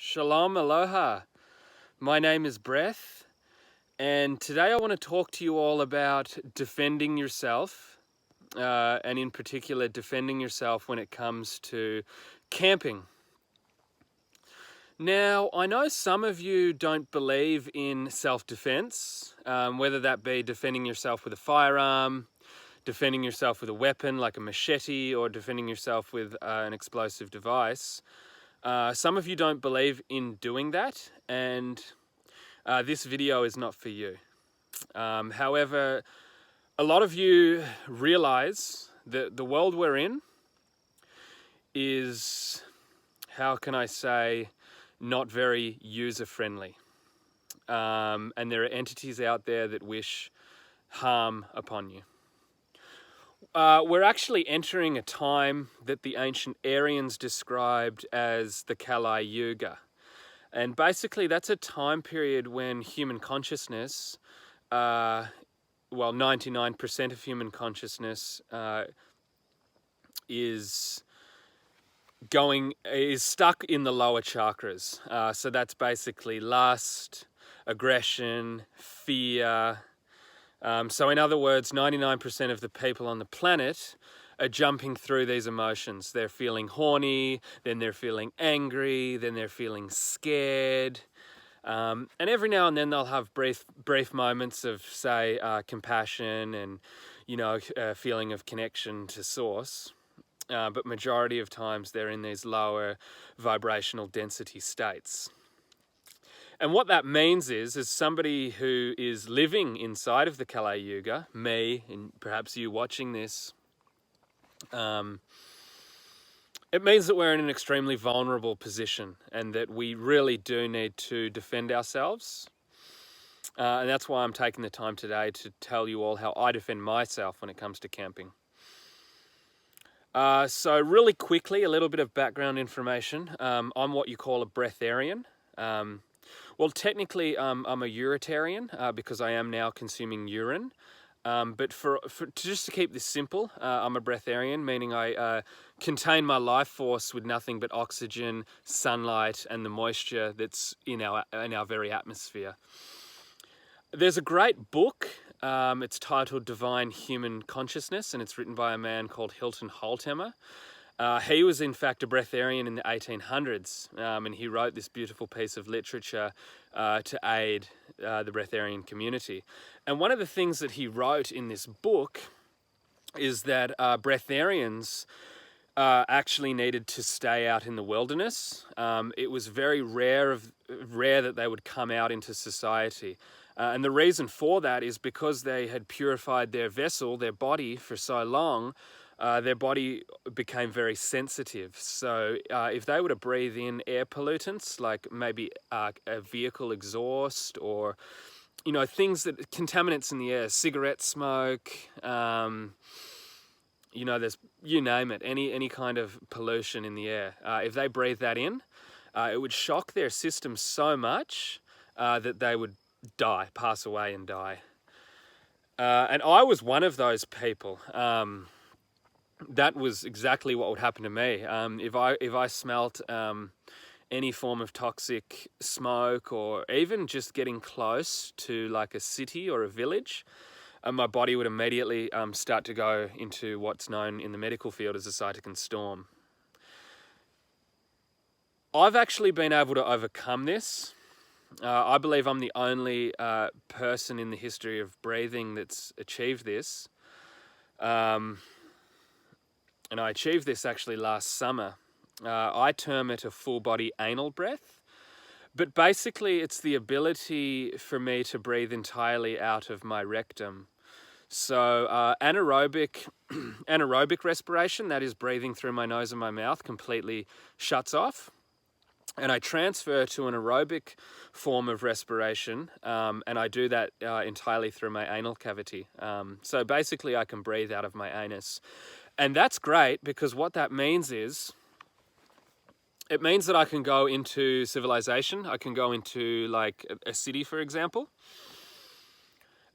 Shalom, aloha. My name is Breath, and today I want to talk to you all about defending yourself, and in particular, defending yourself when it comes to camping. Now, I know some of you don't believe in self-defense, whether that be defending yourself with a firearm, defending yourself with a weapon like a machete, or defending yourself with an explosive device. Some of you don't believe in doing that, and this video is not for you. However, a lot of you realize that the world we're in is, how can I say, not very user-friendly. And there are entities out there that wish harm upon you. We're actually entering a time that the ancient Aryans described as the Kali Yuga. And basically that's a time period when human consciousness, 99% of human consciousness is stuck in the lower chakras. So that's basically lust, aggression, fear. So in other words, 99% of the people on the planet are jumping through these emotions. They're feeling horny, then they're feeling angry, then they're feeling scared. And every now and then they'll have brief moments of, say, compassion and, a feeling of connection to source. But majority of times they're in these lower vibrational density states. And what that means is somebody who is living inside of the Kali Yuga, me, and perhaps you watching this, it means that we're in an extremely vulnerable position and that we really do need to defend ourselves. And that's why I'm taking the time today to tell you all how I defend myself when it comes to camping. So really quickly, a little bit of background information. I'm what you call a breatharian. Well, technically, I'm a uritarian because I am now consuming urine. But just to keep this simple, I'm a breatharian, meaning I contain my life force with nothing but oxygen, sunlight, and the moisture that's in our very atmosphere. There's a great book. It's titled Divine Human Consciousness, and it's written by a man called Hilton Holtheimer. He was in fact a breatharian in the 1800s, and he wrote this beautiful piece of literature to aid the breatharian community. And one of the things that he wrote in this book is that breatharians actually needed to stay out in the wilderness. It was very rare that they would come out into society. And the reason for that is because they had purified their vessel, their body, for so long. Their body became very sensitive. So if they were to breathe in air pollutants, like maybe a vehicle exhaust or, things that contaminants in the air, cigarette smoke, there's, you name it, any kind of pollution in the air. If they breathe that in, it would shock their system so much that they would pass away and die. And I was one of those people. That was exactly what would happen to me. If I smelt any form of toxic smoke, or even just getting close to like a city or a village, my body would immediately start to go into what's known in the medical field as a cytokine storm. I've actually been able to overcome this. I believe I'm the only person in the history of breathing that's achieved this. And I achieved this actually last summer. I term it a full body anal breath, but basically it's the ability for me to breathe entirely out of my rectum. So anaerobic respiration, that is breathing through my nose and my mouth, completely shuts off. And I transfer to an aerobic form of respiration, and I do that entirely through my anal cavity. So basically I can breathe out of my anus. And that's great because what that means is, it means that I can go into civilization. I can go into like a city, for example.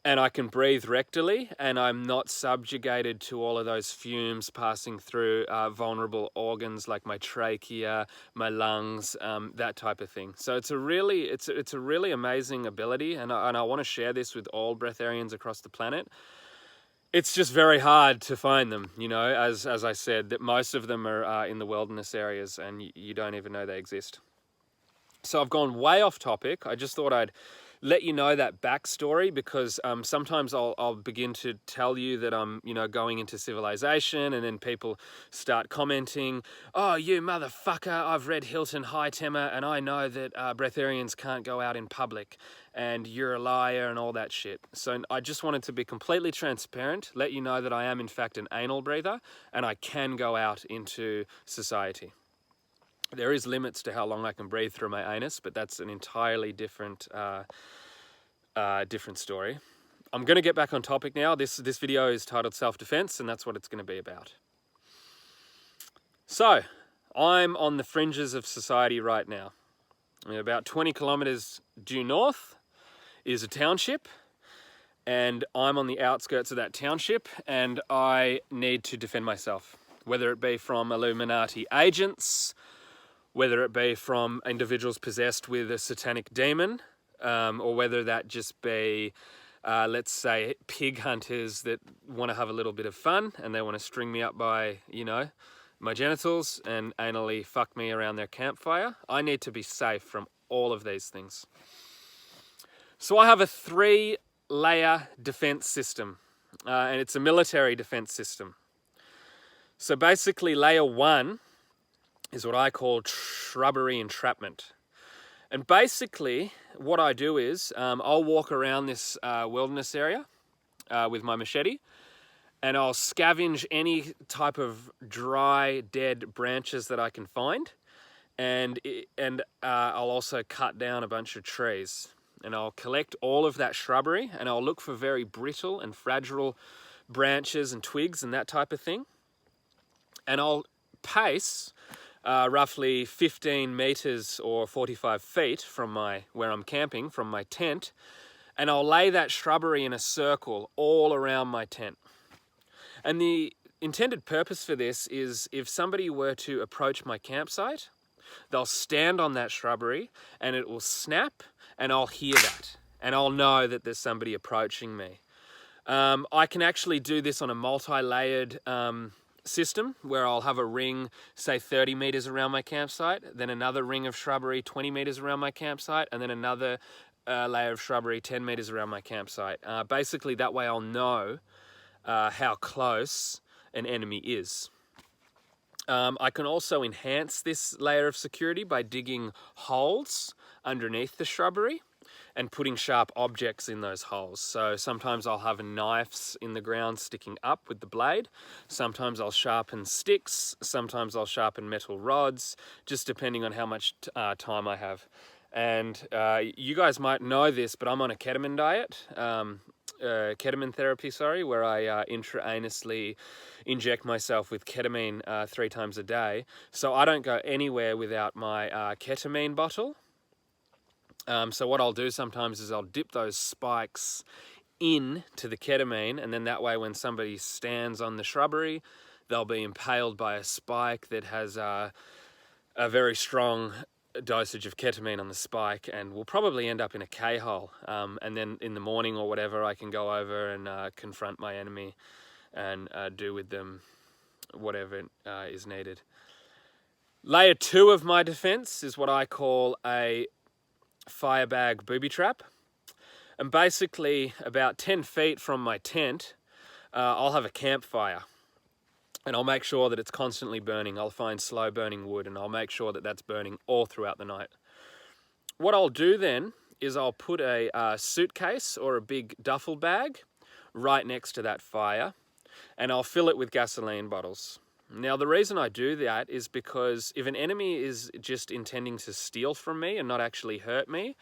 and I can breathe rectally, and I'm not subjugated to all of those fumes passing through vulnerable organs like my trachea, my lungs, that type of thing. So it's a really amazing ability, and I want to share this with all breatharians across the planet. It's just very hard to find them, you know, as I said, that most of them are in the wilderness areas, and you don't even know they exist. So I've gone way off topic. I just thought I'd let you know that backstory, because sometimes I'll begin to tell you that I'm, you know, going into civilization, and then people start commenting, "Oh, you motherfucker, I've read Hilton High Temmer, and I know that breatharians can't go out in public, and you're a liar," and all that shit. So I just wanted to be completely transparent, let you know that I am in fact an anal breather, and I can go out into society. There is limits to how long I can breathe through my anus, but that's an entirely different different story. I'm going to get back on topic now. This video is titled Self-Defense, and that's what it's going to be about. So, I'm on the fringes of society right now. About 20 kilometers due north is a township, and I'm on the outskirts of that township, and I need to defend myself, whether it be from Illuminati agents, whether it be from individuals possessed with a satanic demon, or whether that just be, let's say, pig hunters that want to have a little bit of fun and they want to string me up by, you know, my genitals and anally fuck me around their campfire. I need to be safe from all of these things. So I have a 3-layer defense system, and it's a military defense system. So basically, layer 1 is what I call shrubbery entrapment. And basically, what I do is, I'll walk around this wilderness area with my machete, and I'll scavenge any type of dry, dead branches that I can find, and I'll also cut down a bunch of trees. And I'll collect all of that shrubbery, and I'll look for very brittle and fragile branches and twigs and that type of thing. And I'll pace roughly 15 meters or 45 feet from where I'm camping, from my tent, and I'll lay that shrubbery in a circle all around my tent. And the intended purpose for this is, if somebody were to approach my campsite, they'll stand on that shrubbery and it will snap, and I'll hear that, and I'll know that there's somebody approaching me. I can actually do this on a multi-layered system, where I'll have a ring, say 30 meters around my campsite, then another ring of shrubbery 20 meters around my campsite, and then another layer of shrubbery 10 meters around my campsite. Basically, that way I'll know how close an enemy is. I can also enhance this layer of security by digging holes underneath the shrubbery and putting sharp objects in those holes. So sometimes I'll have knives in the ground sticking up with the blade. Sometimes I'll sharpen sticks. Sometimes I'll sharpen metal rods, just depending on how much time I have. And you guys might know this, but I'm on a ketamine diet, ketamine therapy, where I intravenously inject myself with ketamine 3 times a day. So I don't go anywhere without my ketamine bottle. So what I'll do sometimes is I'll dip those spikes into the ketamine, and then that way when somebody stands on the shrubbery, they'll be impaled by a spike that has a very strong dosage of ketamine on the spike, and will probably end up in a K-hole. And then in the morning or whatever, I can go over and confront my enemy and do with them whatever is needed. Layer 2 of my defense is what I call a firebag booby trap. And basically, about 10 feet from my tent, I'll have a campfire, and I'll make sure that it's constantly burning. I'll find slow burning wood, and I'll make sure that that's burning all throughout the night. What I'll do then is I'll put a suitcase or a big duffel bag right next to that fire, and I'll fill it with gasoline bottles. Now, the reason I do that is because if an enemy is just intending to steal from me and not actually hurt me,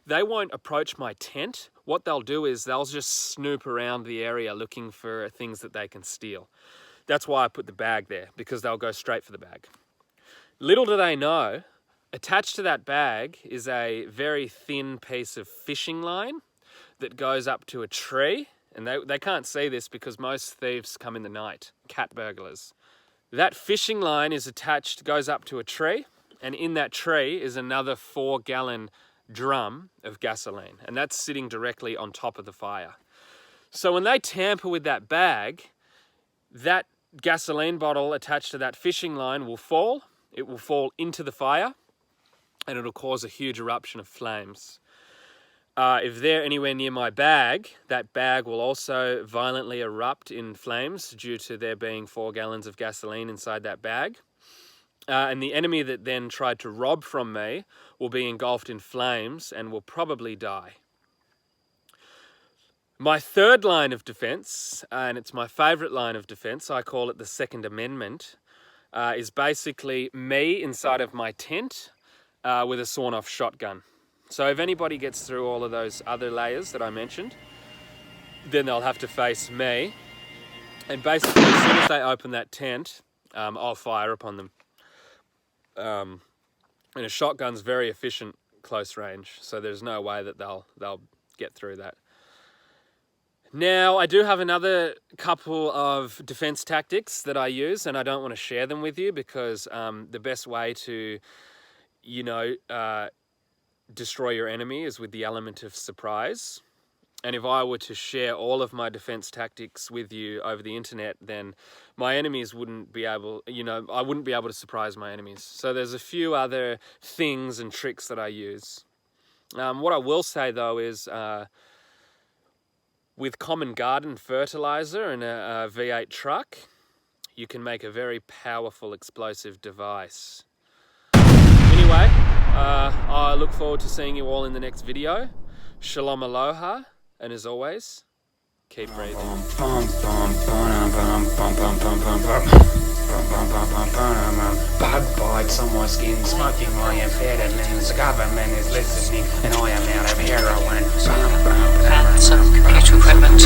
they won't approach my tent. What they'll do is they'll just snoop around the area looking for things that they can steal. That's why I put the bag there, because they'll go straight for the bag. Little do they know, attached to that bag is a very thin piece of fishing line that goes up to a tree, and they can't see this because most thieves come in the night, cat burglars. That fishing line is attached, goes up to a tree, and in that tree is another 4-gallon drum of gasoline, and that's sitting directly on top of the fire. So when they tamper with that bag, that gasoline bottle attached to that fishing line will fall. It will fall into the fire, and it'll cause a huge eruption of flames. If they're anywhere near my bag, that bag will also violently erupt in flames due to there being 4 gallons of gasoline inside that bag. And the enemy that then tried to rob from me will be engulfed in flames and will probably die. My third line of defense, and it's my favorite line of defense, I call it the Second Amendment, is basically me inside of my tent with a sawn-off shotgun. So if anybody gets through all of those other layers that I mentioned, then they'll have to face me. And basically, as soon as they open that tent, I'll fire upon them. And a shotgun's very efficient close range, so there's no way that they'll get through that. Now, I do have another couple of defense tactics that I use, and I don't want to share them with you because the best way to, destroy your enemy is with the element of surprise. And if I were to share all of my defense tactics with you over the internet, then my enemies wouldn't be able, I wouldn't be able to surprise my enemies. So there's a few other things and tricks that I use. What I will say though is, with common garden fertilizer and a V8 truck, you can make a very powerful explosive device. Anyway, I look forward to seeing you all in the next video. Shalom aloha, and as always, keep breathing. Bug bites on my skin, smoking my amphetamines. The government is listening, and I am out of heroin. And some computer equipment.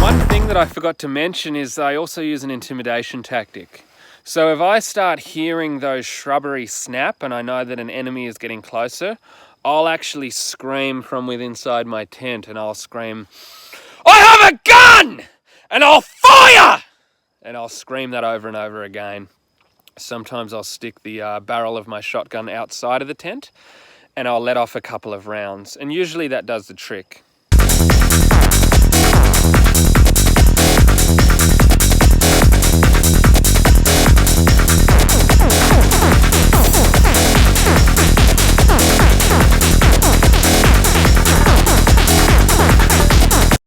One thing that I forgot to mention is I also use an intimidation tactic. So if I start hearing those shrubbery snap and I know that an enemy is getting closer, I'll actually scream from within inside my tent, and I'll scream, "I have a gun! And I'll fire!" And I'll scream that over and over again. Sometimes I'll stick the barrel of my shotgun outside of the tent, and I'll let off a couple of rounds. And usually that does the trick.